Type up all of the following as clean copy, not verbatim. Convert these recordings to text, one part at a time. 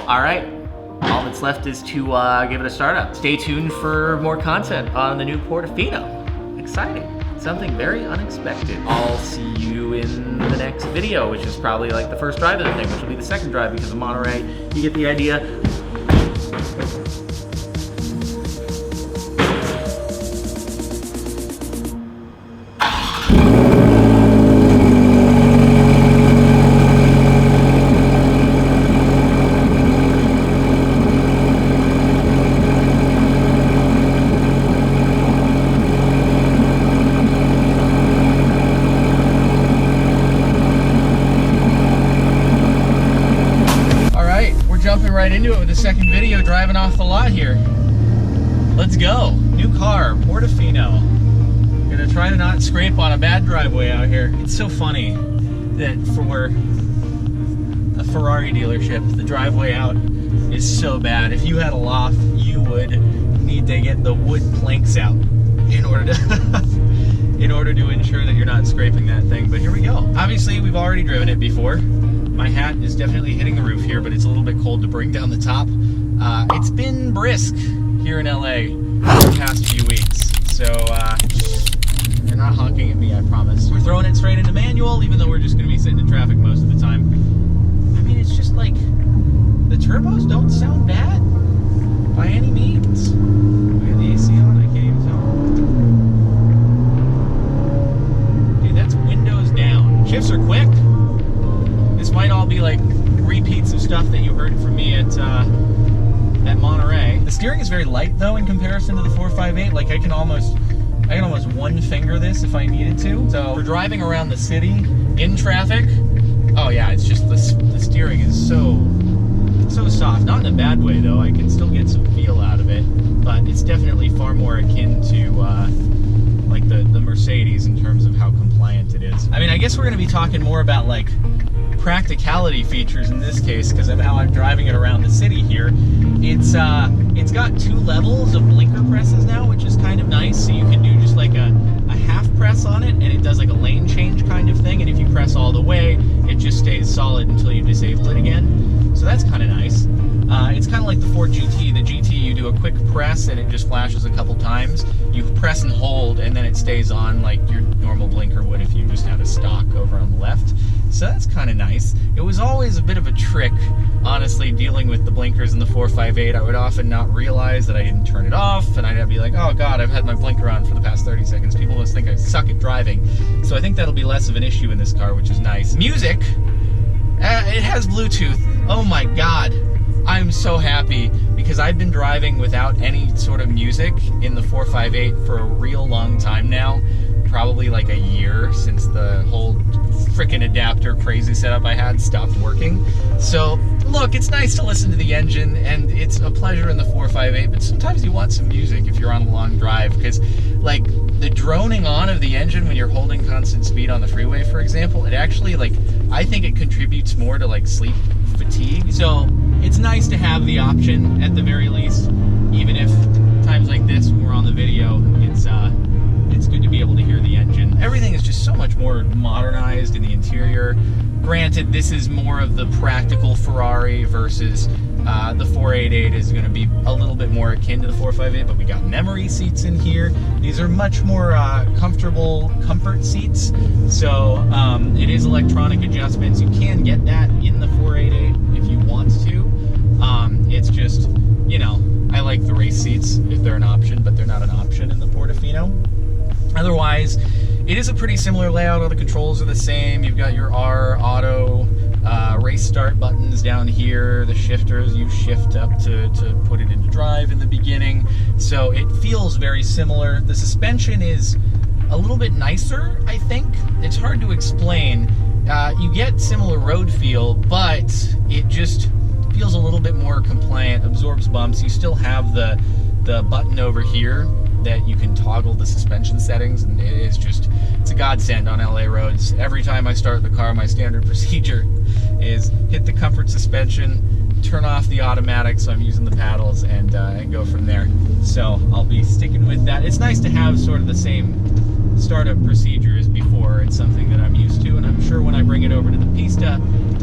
All right, all that's left is to give it a startup. Stay tuned for more content on the new Portofino. Exciting. Something very unexpected. I'll see you in the next video, which is probably like the first drive of the thing, which will be the second drive because of Monterey. You get the idea. Jumping right into it with the second video, driving off the lot here. Let's go. New car, Portofino. Gonna try to not scrape on a bad driveway out here. It's so funny that for a Ferrari dealership, the driveway out is so bad. If you had a loft, you would need to get the wood planks out in order to ensure that you're not scraping that thing. But here we go. Obviously, we've already driven it before. My hat is definitely hitting the roof here, but it's a little bit cold to bring down the top. It's been brisk here in LA the past few weeks, so you're not honking at me, I promise. We're throwing it straight into manual, even though we're just going to be sitting in traffic most of the time. I mean, it's just like, the turbos don't sound bad by any means. We have the AC on, I can't even tell. Dude, that's windows down. Shifts are quick. This might all be like repeats of stuff that you heard from me at Monterey. The steering is very light though in comparison to the 458. Like I can almost one finger this if I needed to. So for driving around the city in traffic, oh yeah, it's just the steering is so soft. Not in a bad way though. I can still get some feel out of it, but it's definitely far more akin to like the Mercedes in terms of how compliant it is. I mean, I guess we're going to be talking more about like practicality features in this case because of how I'm driving it around the city here. It's got 2 levels of blinker presses now, which is kind of nice. So you can do just like a half press on it and it does like a lane change kind of thing, and if you press all the way it just stays solid until you disable it again. So that's kind of nice. It's kind of like the Ford GT. The GT, you do a quick press and it just flashes a couple times. You press and hold and then it stays on like your normal blinker would if you just had a stock over on the left. So that's kind of nice. It was always a bit of a trick, honestly, dealing with the blinkers in the 458. I would often not realize that I didn't turn it off, and I'd be like, oh god, I've had my blinker on for the past 30 seconds. People must think I suck at driving. So I think that'll be less of an issue in this car, which is nice. Music, it has Bluetooth. Oh my god. I'm so happy because I've been driving without any sort of music in the 458 for a real long time now. Probably like a year since the whole frickin' adapter crazy setup I had stopped working. So look, it's nice to listen to the engine and it's a pleasure in the 458, but sometimes you want some music if you're on a long drive, because like the droning on of the engine when you're holding constant speed on the freeway, for example, it actually, like, I think it contributes more to like sleep fatigue. So it's nice to have the option at the very least, even if times like this when we're on the video, it's good to be able to hear the engine. Everything is just so much more modernized in the interior. Granted, this is more of the practical Ferrari versus the 488 is going to be a little bit more akin to the 458, but we got memory seats in here. These are much more comfortable comfort seats. So it is electronic adjustments. You can get that in the 488 if you want to. It's just, you know, I like the race seats if they're an option, but they're not an option in the Portofino. Otherwise, it is a pretty similar layout. All the controls are the same. You've got your R, auto, race start buttons down here. The shifters, you shift up to put it into drive in the beginning. So it feels very similar. The suspension is a little bit nicer, I think. It's hard to explain. You get similar road feel, but it just feels a little bit more compliant, absorbs bumps. You still have the button over here that you can toggle the suspension settings, and it is just, it's a godsend on LA roads. Every time I start the car, my standard procedure is hit the comfort suspension, turn off the automatic, so I'm using the paddles, and go from there. So I'll be sticking with that. It's nice to have sort of the same startup procedure as before. It's something that I'm used to, and I'm sure when I bring it over to the Pista,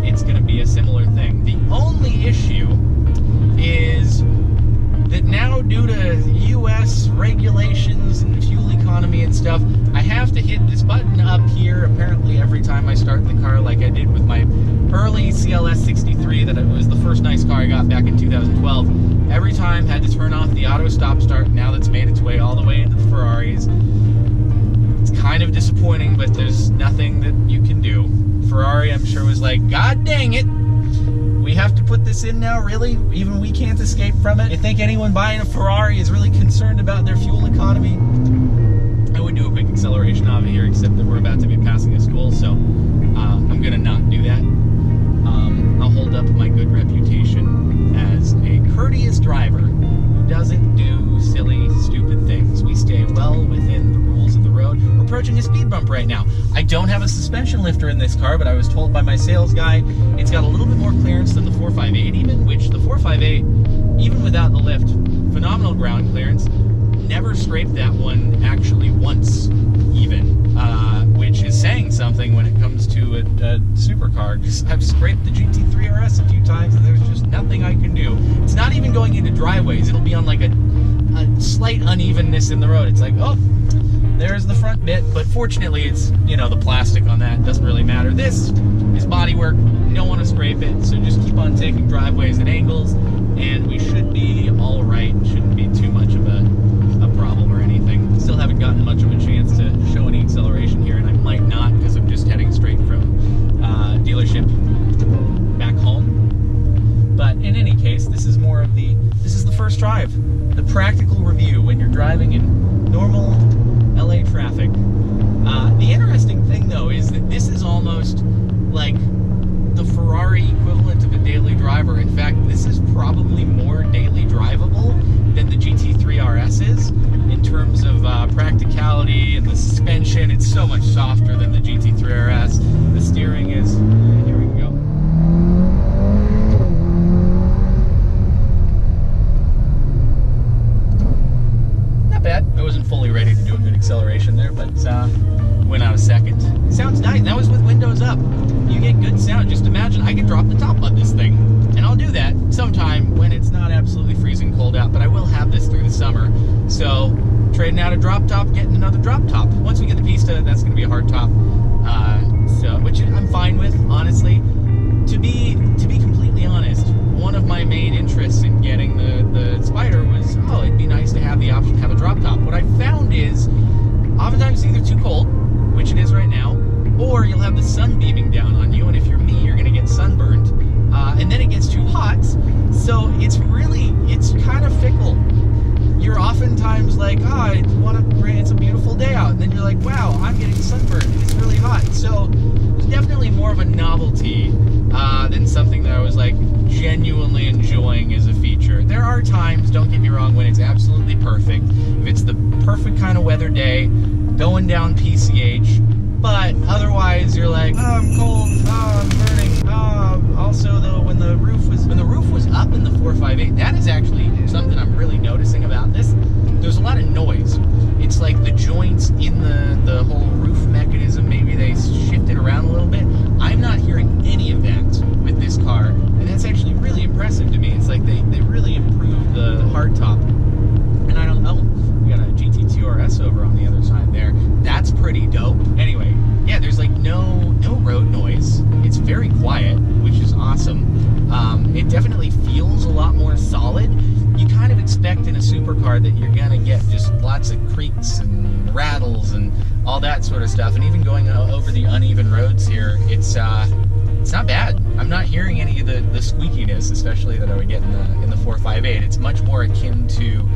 it's going to be a similar thing. The only issue regulations and fuel economy and stuff, I have to hit this button up here apparently every time I start the car, like I did with my early CLS 63 that it was the first nice car I got back in 2012. Every time had to turn off the auto stop start. Now that's made its way all the way into the Ferraris. It's kind of disappointing, but there's nothing that you can do. Ferrari, I'm sure, was like, God dang it, we have to put this in now, really? Even we can't escape from it? You think anyone buying a Ferrari is really concerned about their fuel economy? I would do a quick acceleration of it here, except that we're about to be passing a school, so I'm gonna not do that. I'll hold up my good reputation as a courteous driver who doesn't do silly, stupid things. We stay well within the rules of the road. We're approaching a speed bump right now. I don't have a suspension lifter in this car, but I was told by my sales guy it's got a little bit more clearance than the 458 even, which the 458, even without the lift, phenomenal ground clearance. Never scraped that one actually once even, which is saying something when it comes to a supercar. I've scraped the GT3 RS a few times and there's just nothing I can do. It's not even going into driveways. It'll be on like a slight unevenness in the road. It's like, oh, there's the front bit, but fortunately it's, you know, the plastic on that doesn't really matter. This is bodywork. You don't want to scrape it, so just keep on taking driveways at angles and we should be all right. Shouldn't be too much of a problem or anything. Still haven't gotten much of a chance to show any acceleration here, and I might not because I'm just heading straight from dealership back home. But in any case, this is the first drive, the practical review when you're driving in normal LA traffic. The interesting thing though is that this is almost like the Ferrari equivalent of a daily driver. In fact, this is probably more daily drivable than the GT3 RS is in terms of practicality and the suspension. It's so much softer than the GT3 RS. The steering is, here we go. Not bad. I wasn't fully ready to do a good acceleration there, but went out a second. Sounds nice. That was with windows up. You get good sound. Just imagine I could drop the top on this thing. And I'll do that sometime when it's not absolutely freezing cold out, but I will have this through the summer. So trading out a drop top, getting another drop top. Once we get the Pista, that's going to be a hard top. Which I'm fine with, honestly. To be completely honest, one of my main interests in getting the Spider was, oh, it'd be nice to have the option to have a drop top. What I found is, oftentimes it's either too cold, which it is right now, or you'll have the sun beaming down on you, and if you're me, you're going to get sunburned. And then it gets too hot, so it's kind of fickle. You're oftentimes like, oh, it's a beautiful day out, and then you're like, wow, I'm getting sunburned, it's really hot. So it's definitely more of a novelty than something that I was like genuinely enjoying as a feature. There are times, don't get me wrong, when it's absolutely perfect. If it's the perfect kind of weather day, going down PCH, but otherwise you're like, oh, I'm cold, oh, I'm burning. Also though, when the roof was up in the 458, that is actually something I'm really noticing about this. There's a lot of noise. It's like the joints in the whole roof mechanism, maybe they shifted around a little bit. I'm not hearing any of that with this car, and that's actually really impressive to me. It's like they really improved the hardtop. And I don't know, we got a GT2 RS over on the other side there. That's pretty dope. Anyway, yeah, there's like no road noise. It's very quiet, which is awesome. It definitely feels a lot more solid. You kind of expect in a supercar that you're gonna get just lots of creaks and rattles and all that sort of stuff. And even going over the uneven roads here, it's not bad. I'm not hearing any of the squeakiness, especially that I would get in the 458. It's much more akin to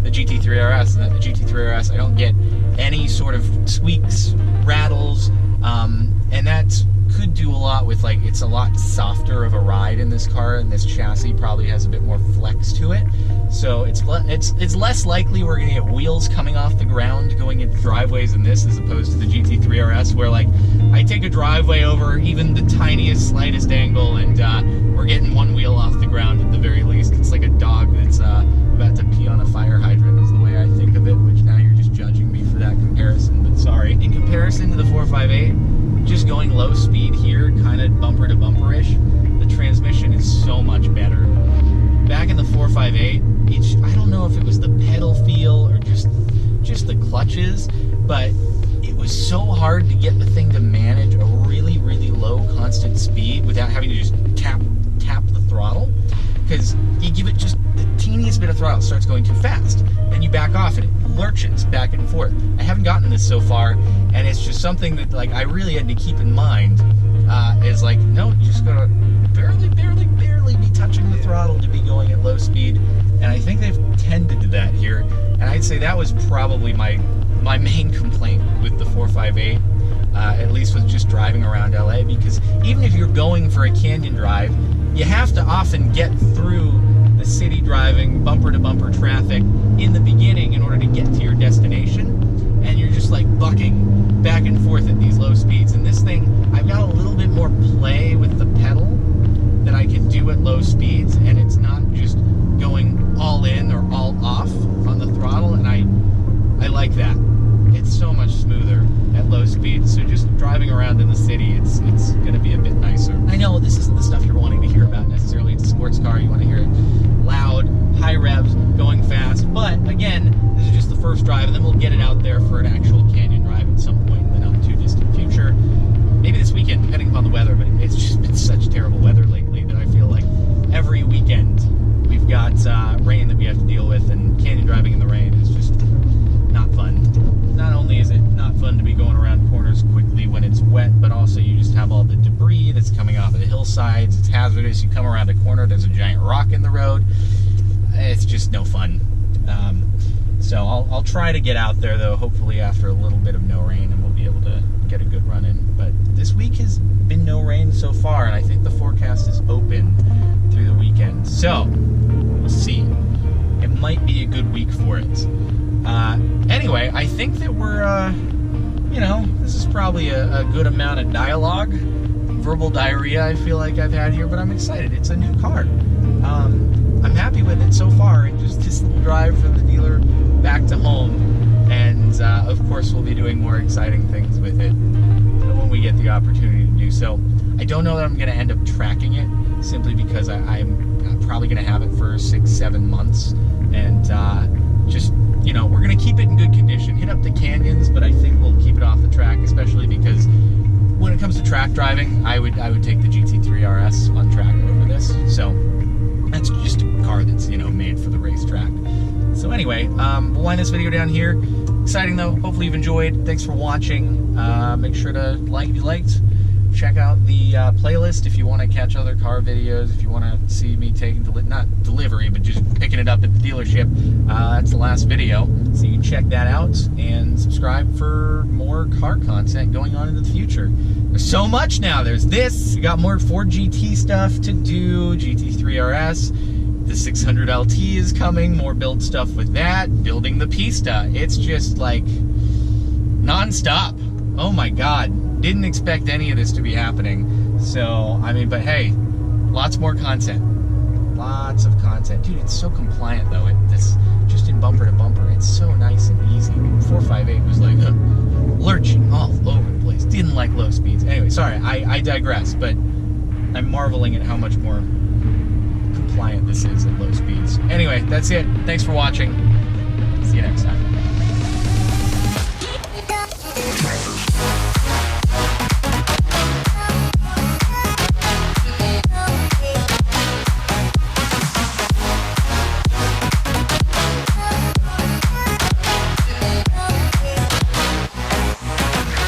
the GT3 RS, and that the GT3 RS, I don't get any sort of squeaks, rattles, and that could do a lot with, like, it's a lot softer of a ride in this car, and this chassis probably has a bit more flex to it. So it's less likely we're gonna get wheels coming off the ground going into driveways in this, as opposed to the GT3 RS, where like I take a driveway over even the tiniest, slightest angle, and we're getting one wheel off the ground at the very least. It's like a dog that's about to pee on a fire hydrant, is the way I think of it. Which now you're just judging me for that comparison, but sorry. In comparison to the 458, just going low speed here, kind of bumper to bumperish, the transmission is so much better. Back in the 458, I don't know if it was the pedal feel or just the clutches, but it was so hard to get the thing to manage a really, really low constant speed without having to just tap the throttle, because you give it just the teeniest bit of throttle, it starts going too fast. Then you back off and it lurches back and forth. I haven't gotten this so far, and it's just something that like I really had to keep in mind. Is like, no, you just gotta barely be touching the throttle to be going at low speed, and I think they've tended to that here. And I'd say that was probably my main complaint with the 458, at least with just driving around LA, because even if you're going for a canyon drive, you have to often get through the city driving bumper to bumper traffic in the beginning in order to get to your destination, and you're just like bucking back and forth at these low speeds. And this thing, I've got a little bit more play with the pedal that I can do at low speeds, and it's not just going all in or all off on the throttle, and I like that. It's so much smoother at low speeds, so just driving around in the city, it's going to be a bit nicer. I know this isn't the stuff you're wanting to hear about necessarily. It's a sports car, you want to hear it loud, high revs, going fast, but again, this is just the first drive, and then we'll get it out there for an actual canyon drive at some point in the not too distant future. Maybe this weekend, depending upon the weather, but it's just been such terrible weather lately that I feel like every weekend we've got rain that we have to deal with, and canyon driving in the rain is just not fun. Not only is it not fun to be going around corners quickly when it's wet, but also you just have all the debris that's coming off of the hillsides. It's hazardous. You come around a corner, there's a giant rock in the road. It's just no fun. So I'll try to get out there, though, hopefully after a little bit of no rain, and we'll be able to get a good run in. But this week has been no rain so far, and I think the forecast is open through the weekend. So we'll see. It might be a good week for it. Anyway, I think that we're, this is probably a good amount of dialogue, verbal diarrhea I feel like I've had here, but I'm excited. It's a new car. I'm happy with it so far, and just this little drive from the dealer back to home, and of course we'll be doing more exciting things with it when we get the opportunity to do so. I don't know that I'm going to end up tracking it, simply because I'm probably going to have it for 6-7 months, and just, we're going to keep it in good condition, hit up the canyons, but I think we'll keep it off the track, especially because when it comes to track driving, I would take the GT3 RS on track over this. So that's just a car that's, made for the racetrack. So anyway, we'll wind this video down here. Exciting though. Hopefully you've enjoyed. Thanks for watching. Make sure to like if you liked. Check out the playlist if you want to catch other car videos. If you want to see me taking not delivery, but just picking it up at the dealership. That's the last video, so you can check that out and subscribe for more car content going on into the future. There's so much now. There's this. We got more Ford GT stuff to do. GT3 RS. The 600 LT is coming. More build stuff with that. Building the Pista. It's just like non-stop. Oh my God. Didn't expect any of this to be happening. So, but hey, lots more content. Lots of content. Dude, it's so compliant though. It's just in bumper to bumper. It's so nice and easy. 458 was like lurching all over the place. Didn't like low speeds. Anyway, sorry, I digress, but I'm marveling at how much more compliant this is at low speeds. Anyway, that's it. Thanks for watching. See you next time.